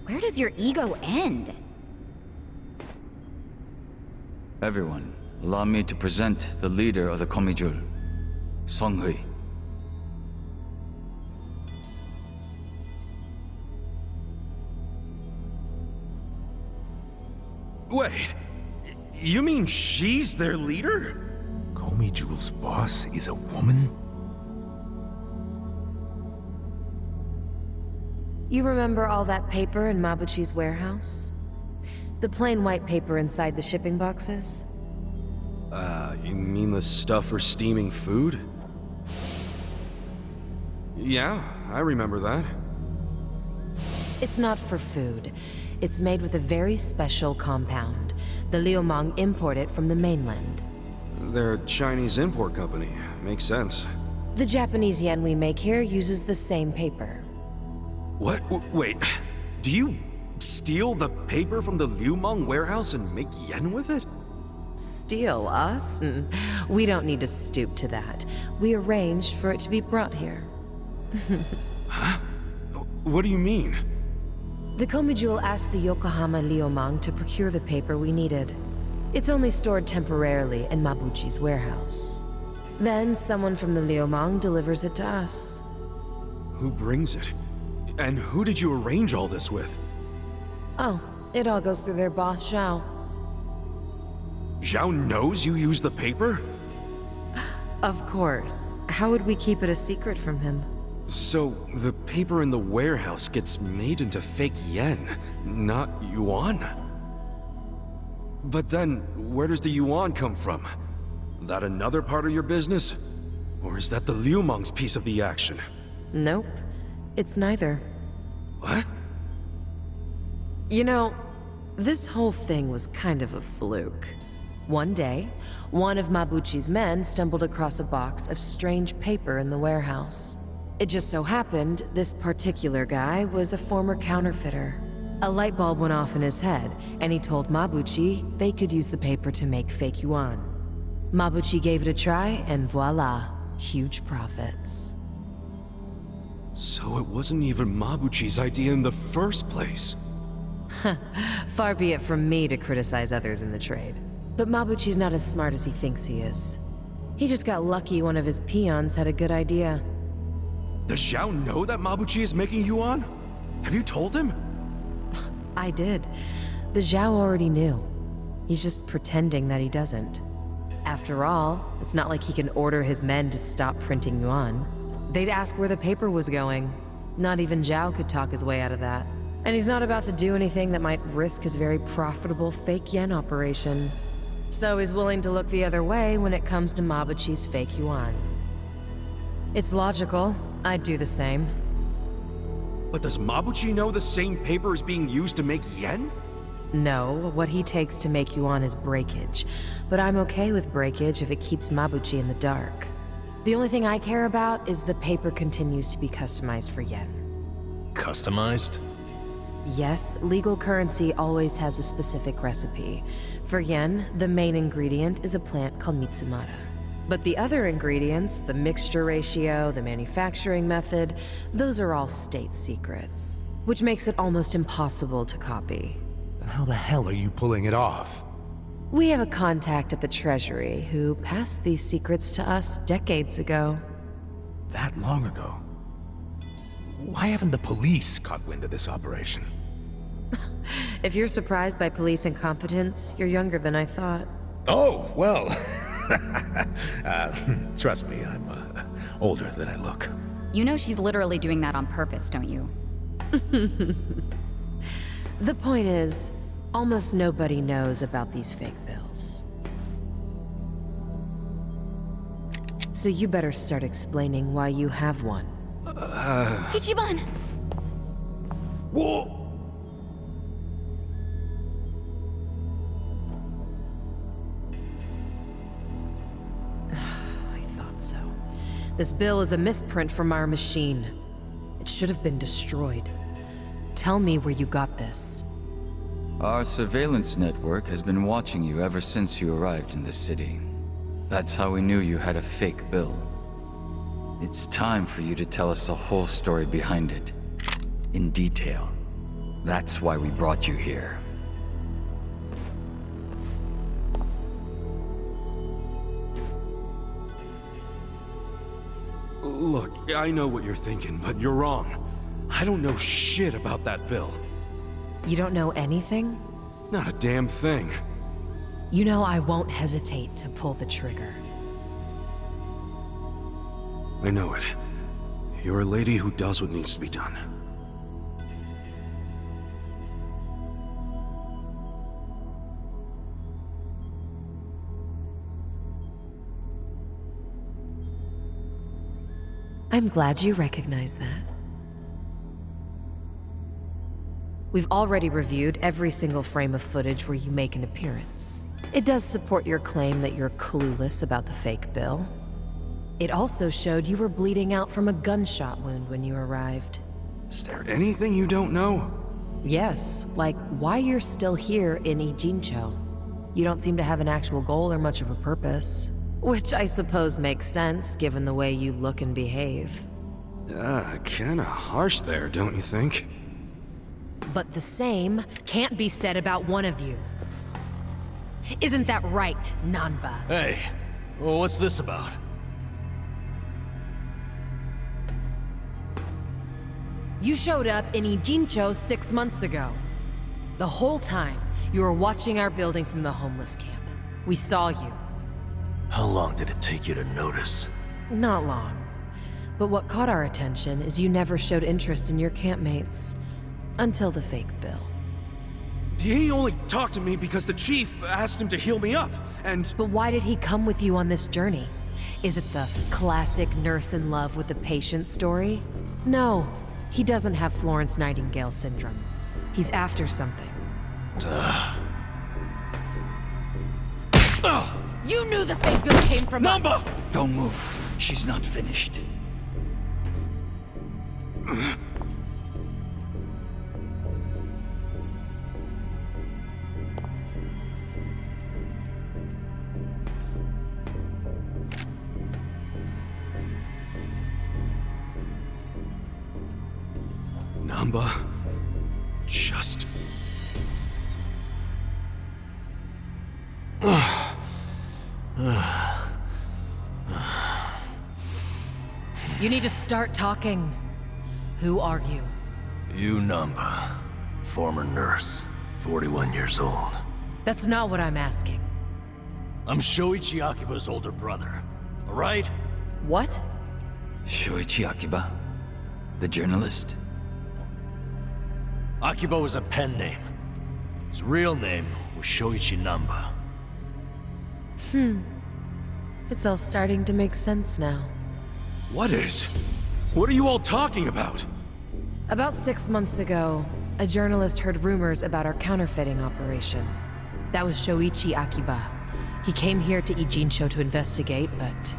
Where does your ego end? Everyone, allow me to present the leader of the Komijul, Songhui. Wait, you mean she's their leader? Komijul's boss is a woman? You remember all that paper in Mabuchi's warehouse? The plain white paper inside the shipping boxes? You mean the stuff for steaming food? Yeah, I remember that. It's not for food. It's made with a very special compound. The Liumang import it from the mainland. They're a Chinese import company. Makes sense. The Japanese yen we make here uses the same paper. What? Wait, do you steal the paper from the Liumang warehouse and make yen with it? Steal us? We don't need to stoop to that. We arranged for it to be brought here. Huh? What do you mean? The Komijul asked the Yokohama Liumang to procure the paper we needed. It's only stored temporarily in Mabuchi's warehouse. Then someone from the Liumang delivers it to us. Who brings it? And who did you arrange all this with? Oh, it all goes through their boss, Zhao. Zhao knows you used the paper? Of course. How would we keep it a secret from him? So, the paper in the warehouse gets made into fake yen, not yuan? But then, where does the yuan come from? That another part of your business? Or is that the Liumang's piece of the action? Nope. It's neither. What? You know, this whole thing was kind of a fluke. One day, one of Mabuchi's men stumbled across a box of strange paper in the warehouse. It just so happened this particular guy was a former counterfeiter. A light bulb went off in his head, and he told Mabuchi they could use the paper to make fake yuan. Mabuchi gave it a try, and voila, huge profits. So it wasn't even Mabuchi's idea in the first place. Far be it from me to criticize others in the trade. But Mabuchi's not as smart as he thinks he is. He just got lucky one of his peons had a good idea. Does Zhao know that Mabuchi is making yuan? Have you told him? I did. But Zhao already knew. He's just pretending that he doesn't. After all, it's not like he can order his men to stop printing yuan. They'd ask where the paper was going. Not even Zhao could talk his way out of that. And he's not about to do anything that might risk his very profitable fake yen operation. So he's willing to look the other way when it comes to Mabuchi's fake yuan. It's logical. I'd do the same. But does Mabuchi know the same paper is being used to make yen? No, what he takes to make yuan is breakage. But I'm okay with breakage if it keeps Mabuchi in the dark. The only thing I care about is the paper continues to be customized for yen. Customized? Yes, legal currency always has a specific recipe. For yen, the main ingredient is a plant called Mitsumara. But the other ingredients, the mixture ratio, the manufacturing method, those are all state secrets, which makes it almost impossible to copy. Then how the hell are you pulling it off? We have a contact at the Treasury who passed these secrets to us decades ago. That long ago? Why haven't the police caught wind of this operation? If you're surprised by police incompetence, you're younger than I thought. Oh, well. Trust me, I'm older than I look. You know she's literally doing that on purpose, don't you? The point is, almost nobody knows about these fake bills. So you better start explaining why you have one. Ichiban! Whoa! I thought so. This bill is a misprint from our machine. It should have been destroyed. Tell me where you got this. Our surveillance network has been watching you ever since you arrived in this city. That's how we knew you had a fake bill. It's time for you to tell us the whole story behind it. In detail. That's why we brought you here. Look, I know what you're thinking, but you're wrong. I don't know shit about that bill. You don't know anything? Not a damn thing. You know I won't hesitate to pull the trigger. I know it. You're a lady who does what needs to be done. I'm glad you recognize that. We've already reviewed every single frame of footage where you make an appearance. It does support your claim that you're clueless about the fake bill. It also showed you were bleeding out from a gunshot wound when you arrived. Is there anything you don't know? Yes, like why you're still here in Ijincho. You don't seem to have an actual goal or much of a purpose. Which I suppose makes sense, given the way you look and behave. Kinda harsh there, don't you think? But the same can't be said about one of you. Isn't that right, Nanba? Hey, well, what's this about? You showed up in Ijincho 6 months ago. The whole time, you were watching our building from the homeless camp. We saw you. How long did it take you to notice? Not long. But what caught our attention is you never showed interest in your campmates. Until the fake bill. He only talked to me because the chief asked him to heal me up, and... But why did he come with you on this journey? Is it the classic nurse in love with a patient story? No, he doesn't have Florence Nightingale syndrome. He's after something. You knew the fake bill came from us! Don't move. She's not finished. Namba... just... You need to start talking. Who are you? You Namba, former nurse, 41 years old. That's not what I'm asking. I'm Shoichi Akiba's older brother, all right? What? Shoichi Akiba? The journalist? Akiba was a pen name. His real name was Shoichi Namba. It's all starting to make sense now. What is? What are you all talking about? About 6 months ago, a journalist heard rumors about our counterfeiting operation. That was Shoichi Akiba. He came here to Ijincho to investigate, but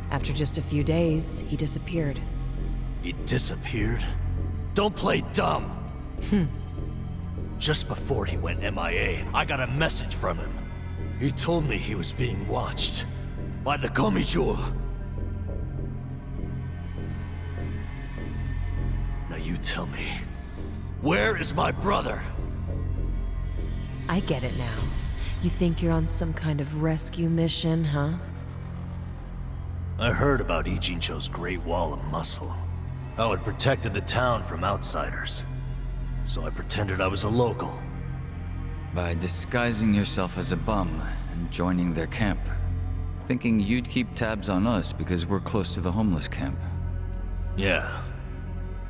after just a few days, he disappeared. He disappeared? Don't play dumb! Just before he went MIA, I got a message from him. He told me he was being watched by the Komijul. Now you tell me, where is my brother? I get it now. You think you're on some kind of rescue mission, huh? I heard about Ijincho's Great Wall of Muscle. How it protected the town from outsiders. So I pretended I was a local. By disguising yourself as a bum and joining their camp. Thinking you'd keep tabs on us because we're close to the homeless camp. Yeah.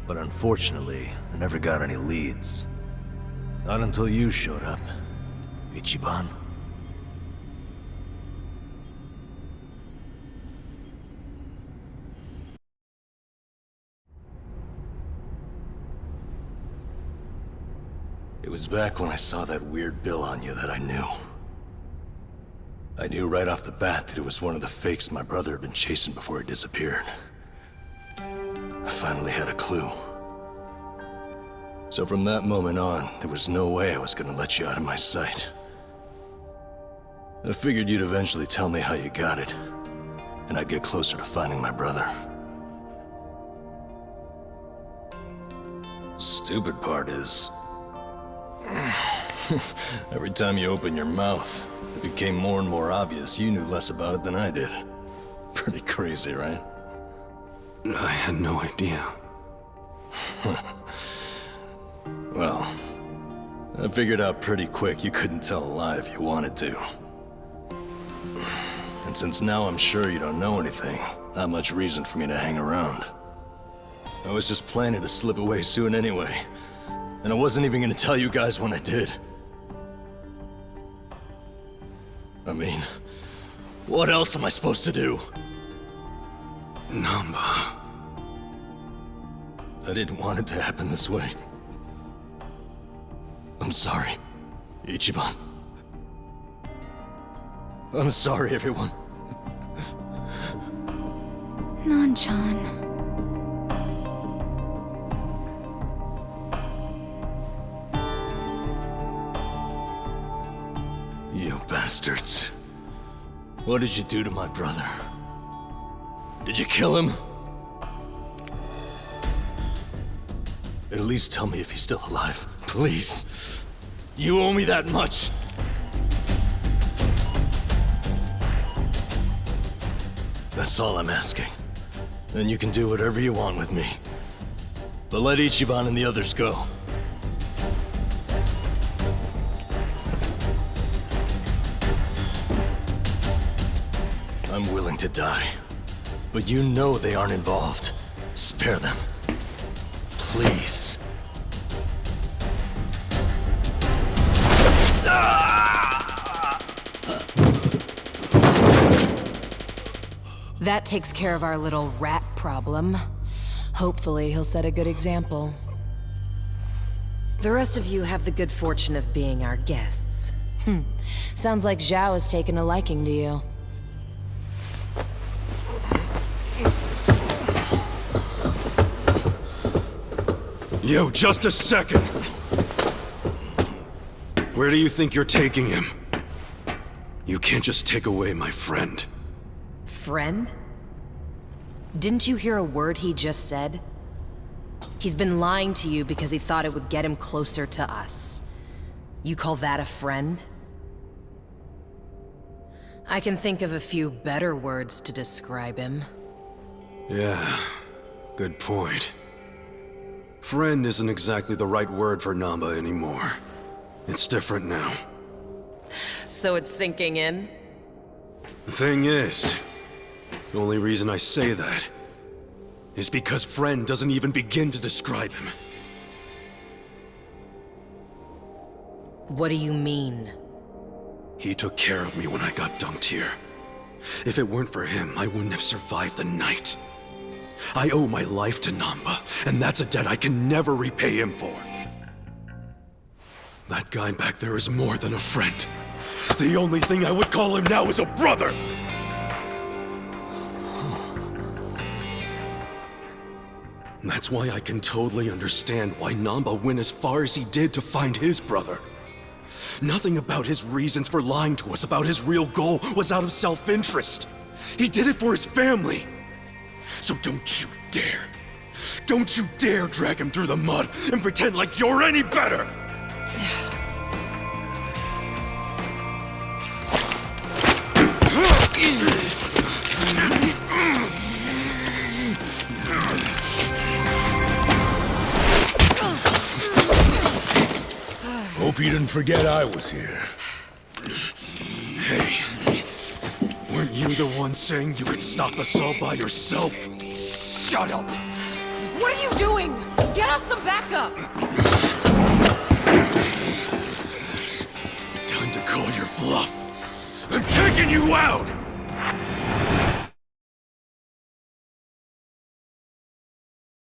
But unfortunately, I never got any leads. Not until you showed up, Ichiban. It was back when I saw that weird bill on you that I knew. I knew right off the bat that it was one of the fakes my brother had been chasing before he disappeared. I finally had a clue. So from that moment on, there was no way I was gonna let you out of my sight. I figured you'd eventually tell me how you got it, and I'd get closer to finding my brother. Stupid part is, Every time you opened your mouth, it became more and more obvious you knew less about it than I did. Pretty crazy, right? I had no idea. Well, I figured out pretty quick you couldn't tell a lie if you wanted to. And since now I'm sure you don't know anything, not much reason for me to hang around. I was just planning to slip away soon anyway, and I wasn't even gonna tell you guys when I did. I mean, what else am I supposed to do? Namba. I didn't want it to happen this way. I'm sorry, Ichiban. I'm sorry, everyone. Nan-chan. You bastards. What did you do to my brother? Did you kill him? At least tell me if he's still alive, please. You owe me that much. That's all I'm asking. Then you can do whatever you want with me. But let Ichiban and the others go. I'm willing to die. But you know they aren't involved. Spare them. Please. That takes care of our little rat problem. Hopefully, he'll set a good example. The rest of you have the good fortune of being our guests. Sounds like Zhao has taken a liking to you. Yo, just a second! Where do you think you're taking him? You can't just take away my friend. Friend? Didn't you hear a word he just said? He's been lying to you because he thought it would get him closer to us. You call that a friend? I can think of a few better words to describe him. Yeah, good point. Friend isn't exactly the right word for Namba anymore. It's different now. So it's sinking in? The thing is, the only reason I say that is because friend doesn't even begin to describe him. What do you mean? He took care of me when I got dumped here. If it weren't for him, I wouldn't have survived the night. I owe my life to Namba, and that's a debt I can never repay him for. That guy back there is more than a friend. The only thing I would call him now is a brother! That's why I can totally understand why Namba went as far as he did to find his brother. Nothing about his reasons for lying to us about his real goal was out of self-interest. He did it for his family. So don't you dare drag him through the mud and pretend like you're any better! Hope you didn't forget I was here. Hey, weren't you the one saying you could stop us all by yourself? Shut up! What are you doing? Get us some backup! Time to call your bluff. I'm taking you out!